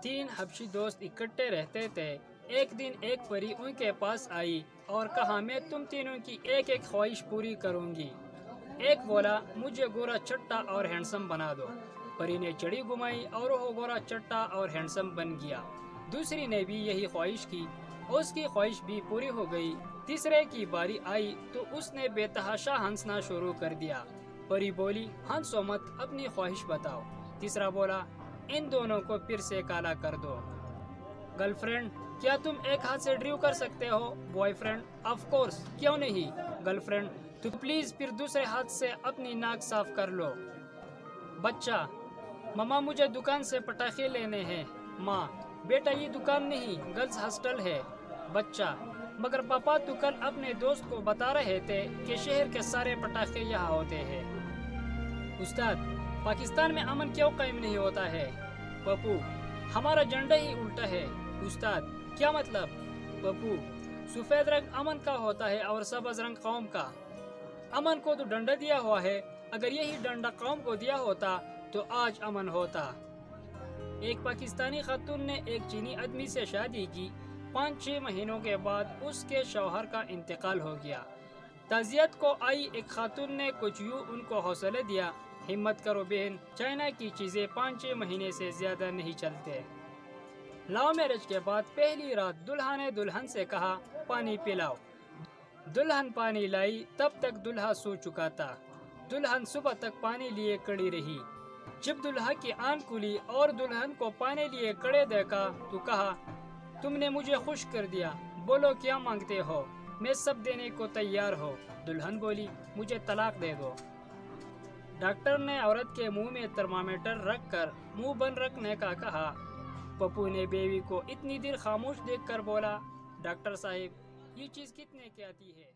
3 حبشی دوست اکٹھے رہتے تھے۔ ایک دن ایک پری ان کے پاس آئی اور کہا میں تم تینوں کی ایک ایک خواہش پوری کروں گی۔ ایک بولا مجھے گورا چٹا اور ہینڈسم بنا دو۔ پری نے چڑی گھمائی اور وہ گورا چٹا اور ہینڈسم بن گیا۔ دوسری نے بھی یہی خواہش کی، اس کی خواہش بھی پوری ہو گئی۔ تیسرے کی باری آئی تو اس نے بے تحاشا ہنسنا شروع کر دیا۔ پری بولی ہنسو مت، اپنی خواہش بتاؤ۔ تیسرا بولا ان دونوں کو پھر سے کالا کر دو۔ گرل فرینڈ کیا تم ایک ہاتھ سے ڈریو کر سکتے ہو؟ بوائے فرینڈ آف کورس، کیوں نہیں؟ گرل فرینڈ تو پلیز پھر دوسرے ہاتھ سے اپنی ناک صاف کر لو۔ بچہ ماما مجھے دکان سے پٹاخے لینے ہیں۔ ماں بیٹا یہ دکان نہیں، گرلز ہاسٹل ہے۔ بچہ مگر پاپا تو کل اپنے دوست کو بتا رہے تھے کہ شہر کے سارے پٹاخے یہاں ہوتے ہیں۔ استاد پاکستان میں امن کیوں قائم نہیں ہوتا ہے؟ پپو ہمارا جھنڈا ہی الٹا ہے۔ استاد کیا مطلب؟ پپو سفید رنگ امن کا ہوتا ہے اور سبز رنگ قوم کا۔ امن کو تو ڈنڈا دیا ہوا ہے، اگر یہی ڈنڈا قوم کو دیا ہوتا تو آج امن ہوتا۔ ایک پاکستانی خاتون نے ایک چینی آدمی سے شادی کی، 5-6 مہینوں کے بعد اس کے شوہر کا انتقال ہو گیا۔ تعزیت کو آئی ایک خاتون نے کچھ یوں ان کو حوصلے دیا، ہمت کرو بہن، چائنا کی چیزیں 5-6 مہینے سے زیادہ نہیں چلتے۔ لو میرج کے بعد پہلی رات دلہا نے دلہن سے کہا پانی پلاؤ۔ دلہن پانی لائی، تب تک دلہا سو چکا تھا۔ دلہن صبح تک پانی لیے کڑی رہی۔ جب دلہا کی آنکھ کھلی اور دلہن کو پانی لیے کڑے دیکھا تو کہا تم نے مجھے خوش کر دیا، بولو کیا مانگتے ہو، میں سب دینے کو تیار ہوں۔ دلہن بولی مجھے طلاق دے دو۔ ڈاکٹر نے عورت کے منہ میں تھرمامیٹر رکھ کر منہ بند رکھنے کا کہا۔ پپو نے بیوی کو اتنی دیر خاموش دیکھ کر بولا ڈاکٹر صاحب یہ چیز کتنے کی آتی ہے؟